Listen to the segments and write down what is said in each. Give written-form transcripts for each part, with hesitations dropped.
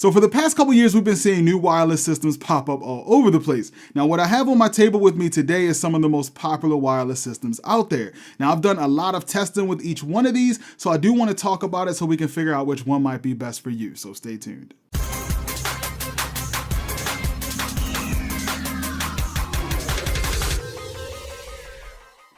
So for the past couple years, we've been seeing new wireless systems pop up all over the place. Now, what I have on my table with me today is some of the most popular wireless systems out there. Now, I've done a lot of testing with each one of these, so I do want to talk about it so we can figure out which one might be best for you. So stay tuned.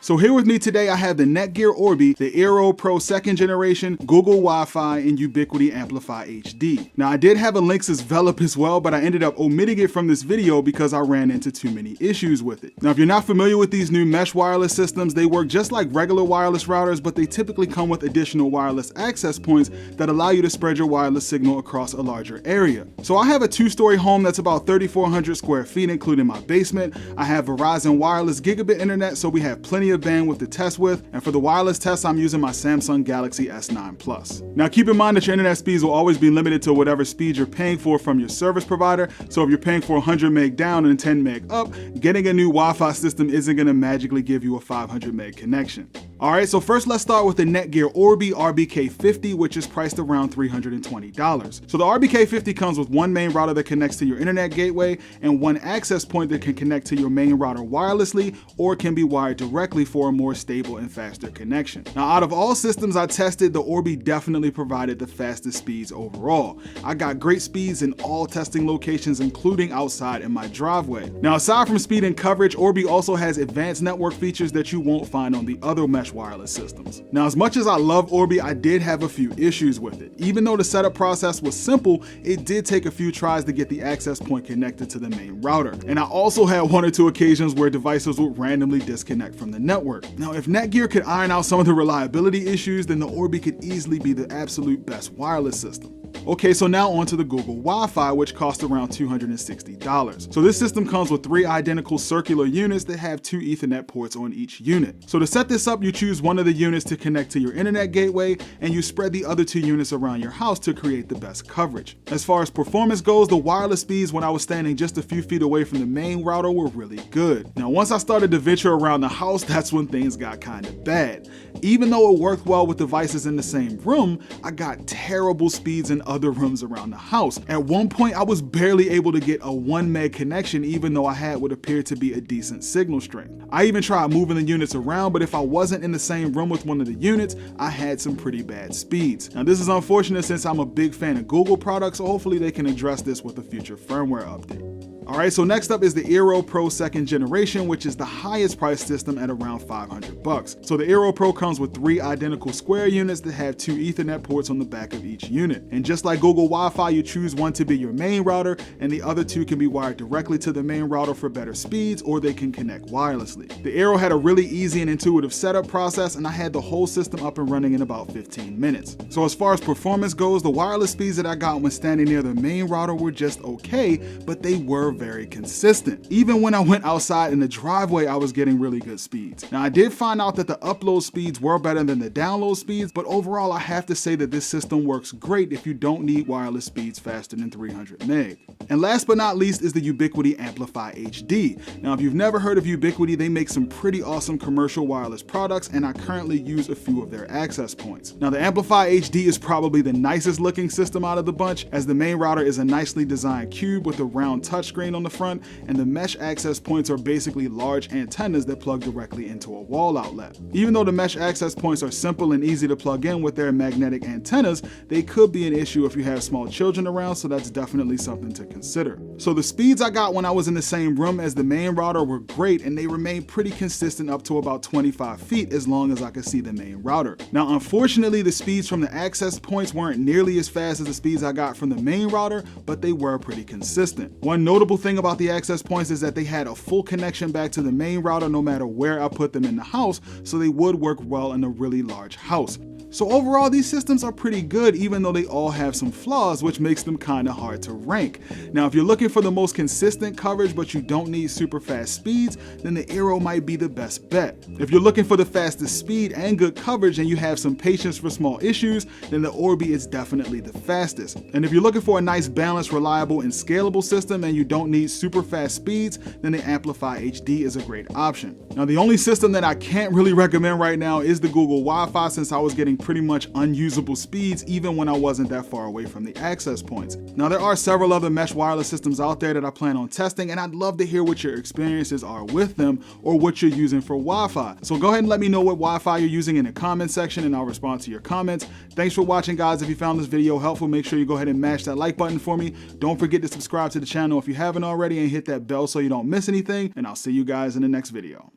So here with me today, I have the Netgear Orbi, the Eero Pro 2nd generation, Google Wi-Fi, and Ubiquiti Amplifi HD. Now I did have a Linksys Velop as well, but I ended up omitting it from this video because I ran into too many issues with it. Now if you're not familiar with these new mesh wireless systems, they work just like regular wireless routers, but they typically come with additional wireless access points that allow you to spread your wireless signal across a larger area. So I have a 2-story home that's about 3,400 square feet, including my basement. I have Verizon wireless gigabit internet, so we have plenty of bandwidth to test with, and for the wireless tests, I'm using my Samsung Galaxy S9 Plus. Now keep in mind that your internet speeds will always be limited to whatever speed you're paying for from your service provider, so if you're paying for 100 meg down and 10 meg up, getting a new Wi-Fi system isn't going to magically give you a 500 meg connection. Alright, so first let's start with the Netgear Orbi RBK50, which is priced around $320. So the RBK50 comes with one main router that connects to your internet gateway and one access point that can connect to your main router wirelessly or can be wired directly for a more stable and faster connection. Now out of all systems I tested, the Orbi definitely provided the fastest speeds overall. I got great speeds in all testing locations, including outside in my driveway. Now aside from speed and coverage, Orbi also has advanced network features that you won't find on the other mesh wireless systems. Now as much as I love Orbi, I did have a few issues with it. Even though the setup process was simple, it did take a few tries to get the access point connected to the main router. And I also had 1 or 2 occasions where devices would randomly disconnect from the network. Now if Netgear could iron out some of the reliability issues, then the Orbi could easily be the absolute best wireless system. Okay, so now on to the Google Wi-Fi, which costs around $260. So this system comes with 3 identical circular units that have 2 Ethernet ports on each unit. So to set this up, you choose one of the units to connect to your internet gateway, and you spread the other 2 units around your house to create the best coverage. As far as performance goes, the wireless speeds when I was standing just a few feet away from the main router were really good. Now once I started to venture around the house, that's when things got kind of bad. Even though it worked well with devices in the same room, I got terrible speeds in other rooms around the house. At one point, I was barely able to get a 1 meg connection even though I had what appeared to be a decent signal strength. I even tried moving the units around, but if I wasn't in the same room with one of the units, I had some pretty bad speeds. Now this is unfortunate since I'm a big fan of Google products, so hopefully they can address this with a future firmware update. Alright, so next up is the Eero Pro 2nd generation, which is the highest priced system at around $500. So the Eero Pro comes with 3 identical square units that have 2 Ethernet ports on the back of each unit. And just like Google Wi-Fi, you choose one to be your main router, and the other 2 can be wired directly to the main router for better speeds, or they can connect wirelessly. The Eero had a really easy and intuitive setup process, and I had the whole system up and running in about 15 minutes. So as far as performance goes, the wireless speeds that I got when standing near the main router were just okay, but they were very consistent. Even when I went outside in the driveway, I was getting really good speeds. Now I did find out that the upload speeds were better than the download speeds, but overall I have to say that this system works great if you don't need wireless speeds faster than 300 meg. And last but not least is the Ubiquiti Amplifi HD. Now if you've never heard of Ubiquiti, they make some pretty awesome commercial wireless products, and I currently use a few of their access points. Now the Amplifi HD is probably the nicest looking system out of the bunch, as the main router is a nicely designed cube with a round touchscreen on the front, and the mesh access points are basically large antennas that plug directly into a wall outlet. Even though the mesh access points are simple and easy to plug in with their magnetic antennas, they could be an issue if you have small children around, so that's definitely something to consider. So the speeds I got when I was in the same room as the main router were great, and they remained pretty consistent up to about 25 feet as long as I could see the main router. Now unfortunately, the speeds from the access points weren't nearly as fast as the speeds I got from the main router, but they were pretty consistent. One notable thing about the access points is that they had a full connection back to the main router no matter where I put them in the house, so they would work well in a really large house. So overall, these systems are pretty good, even though they all have some flaws, which makes them kind of hard to rank. Now, if you're looking for the most consistent coverage, but you don't need super fast speeds, then the Eero might be the best bet. If you're looking for the fastest speed and good coverage, and you have some patience for small issues, then the Orbi is definitely the fastest. And if you're looking for a nice, balanced, reliable, and scalable system, and you don't need super fast speeds, then the Amplifi HD is a great option. Now, the only system that I can't really recommend right now is the Google Wi-Fi, since I was getting pretty much unusable speeds even when I wasn't that far away from the access points. Now there are several other mesh wireless systems out there that I plan on testing, and I'd love to hear what your experiences are with them or what you're using for Wi-Fi. So go ahead and let me know what Wi-Fi you're using in the comment section and I'll respond to your comments. Thanks for watching, guys. If you found this video helpful, make sure you go ahead and mash that like button for me. Don't forget to subscribe to the channel if you haven't already and hit that bell so you don't miss anything, and I'll see you guys in the next video.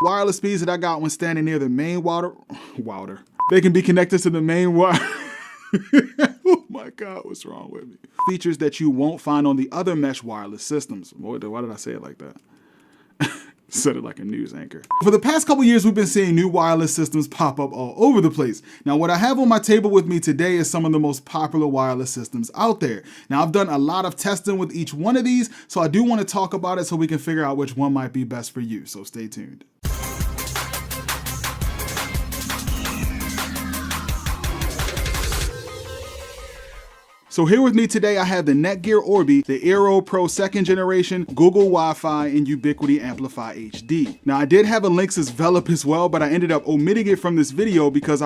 Wireless speeds that I got when standing near the main router. They can be connected to the main wire. Oh my God, what's wrong with me? Features that you won't find on the other mesh wireless systems. Why did I say it like that? Said it like a news anchor. For the past couple years, we've been seeing new wireless systems pop up all over the place. Now, what I have on my table with me today is some of the most popular wireless systems out there. Now, I've done a lot of testing with each one of these, so I do want to talk about it so we can figure out which one might be best for you. So stay tuned. So here with me today, I have the Netgear Orbi, the Eero Pro 2nd generation, Google Wi-Fi, and Ubiquiti Amplifi HD. Now I did have a Linksys Velop as well, but I ended up omitting it from this video because